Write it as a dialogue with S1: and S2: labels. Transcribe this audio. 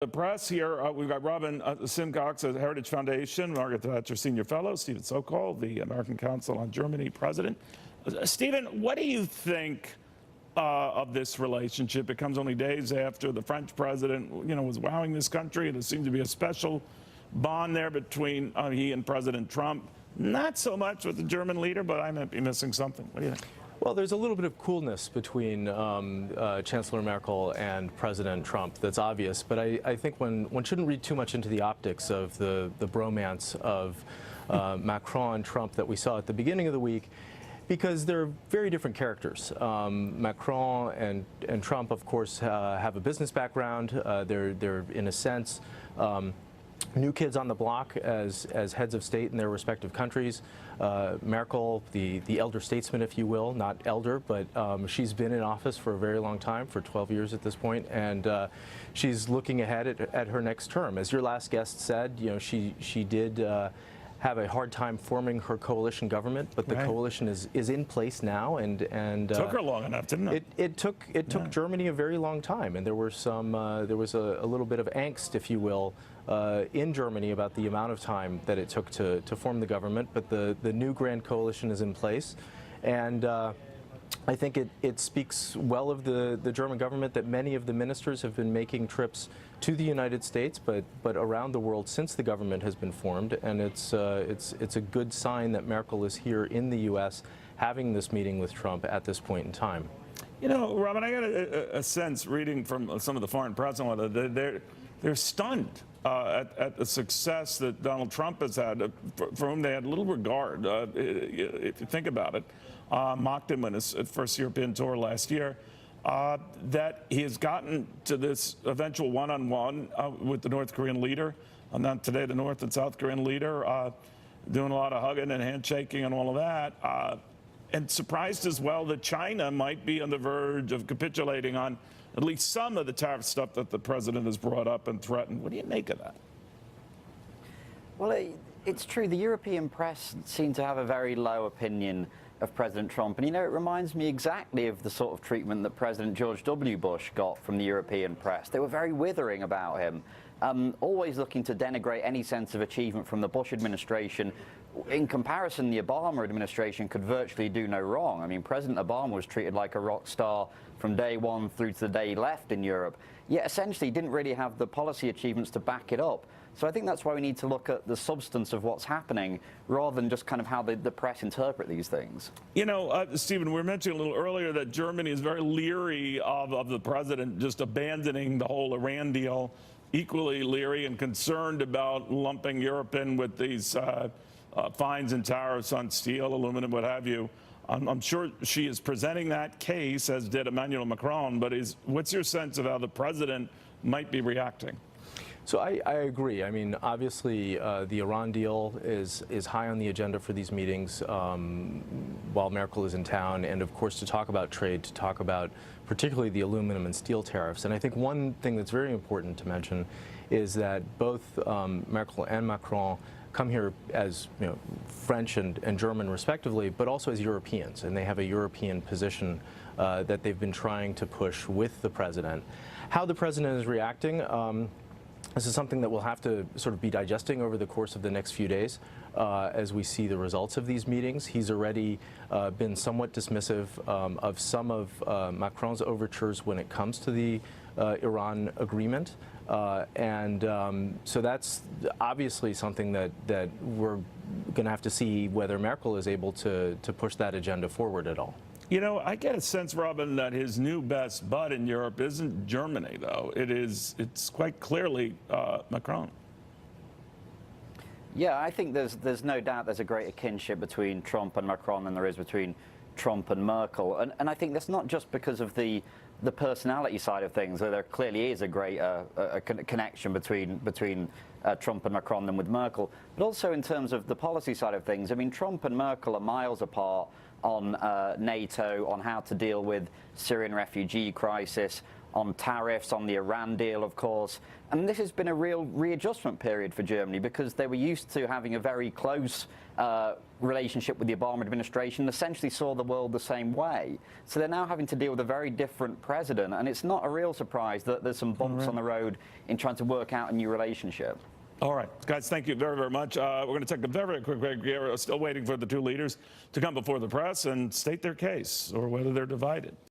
S1: The press here, we've got Robin Simcox of the Heritage Foundation, Margaret Thatcher Senior Fellow, Stephen Sokol, the American Council on Germany President. Stephen, what do you think of this relationship? It comes only days after the French president, was wowing this country. There seems to be a special bond there between he and President Trump. Not so much with the German leader, but I might be missing something. What do you think?
S2: Well, there's a little bit of coolness between Chancellor Merkel and President Trump that's obvious, but I think one shouldn't read too much into the optics of the bromance of Macron and Trump that we saw at the beginning of the week, because they're very different characters. Macron and Trump, of course, have a business background. They're in a sense, new kids on the block as heads of state in their respective countries. Merkel, the elder statesman, if you will, not elder, but she's been in office for a very long time, for 12 years at this point, and she's looking ahead at her next term. As your last guest said, she did have a hard time forming her coalition government, but the coalition is in place now, and
S1: took her long enough, didn't it?
S2: It took Germany a very long time, and there were there was a little bit of angst, if you will, in Germany about the amount of time that it took to form the government. But the new grand coalition is in place, and I think it speaks well of the German government that many of the ministers have been making trips to the United States, but around the world since the government has been formed, and it's a good sign that Merkel is here in the U.S. having this meeting with Trump at this point in time.
S1: Robin, I got a sense reading from some of the foreign press and whatnot, they're stunned at the success that Donald Trump has had, for whom they had little regard, if you think about it. Mocked him in his first European tour last year, that he has gotten to this eventual one-on-one with the North Korean leader, and then today the North and South Korean leader, doing a lot of hugging and handshaking and all of that, and surprised as well that China might be on the verge of capitulating on at least some of the tariff stuff that the president has brought up and threatened. What do you make of that?
S3: Well, it's true. The European press seem to have a very low opinion of President Trump. And, it reminds me exactly of the sort of treatment that President George W. Bush got from the European press. They were very withering about him, always looking to denigrate any sense of achievement from the Bush administration. In comparison, the Obama administration could virtually do no wrong. I mean, President Obama was treated like a rock star from day one through to the day he left in Europe, yet essentially didn't really have the policy achievements to back it up. So I think that's why we need to look at the substance of what's happening rather than just kind of how the press interpret these things.
S1: Stephen, we were mentioning a little earlier that Germany is very leery of the president just abandoning the whole Iran deal, equally leery and concerned about lumping Europe in with these fines and tariffs on steel, aluminum, what have you. I'm sure she is presenting that case, as did Emmanuel Macron, but what's your sense of how the president might be reacting?
S2: So I agree. I mean, obviously, the Iran deal is high on the agenda for these meetings while Merkel is in town, and of course to talk about trade, to talk about particularly the aluminum and steel tariffs. And I think one thing that's very important to mention is that both Merkel and Macron come here as French and German respectively, but also as Europeans, and they have a European position that they've been trying to push with the president. How the president is reacting, this is something that we'll have to sort of be digesting over the course of the next few days as we see the results of these meetings. He's already been somewhat dismissive of some of Macron's overtures when it comes to the Iran agreement. So that's obviously something that we're going to have to see whether Merkel is able to push that agenda forward at all.
S1: I get a sense, Robin, that his new best bud in Europe isn't Germany, though. It's quite clearly Macron.
S3: Yeah, I think there's no doubt there's a greater kinship between Trump and Macron than there is between Trump and Merkel. And I think that's not just because of the personality side of things, though there clearly is a great connection between Trump and Macron than with Merkel, but also in terms of the policy side of things. I mean, Trump and Merkel are miles apart on NATO, on how to deal with Syrian refugee crisis, on tariffs, on the Iran deal, of course. And this has been a real readjustment period for Germany because they were used to having a very close relationship with the Obama administration, and essentially saw the world the same way. So they're now having to deal with a very different president, and it's not a real surprise that there's some bumps on the road in trying to work out a new relationship.
S1: All right, guys, thank you very, very much. We're going to take a very, very quick break. We're still waiting for the two leaders to come before the press and state their case or whether they're divided.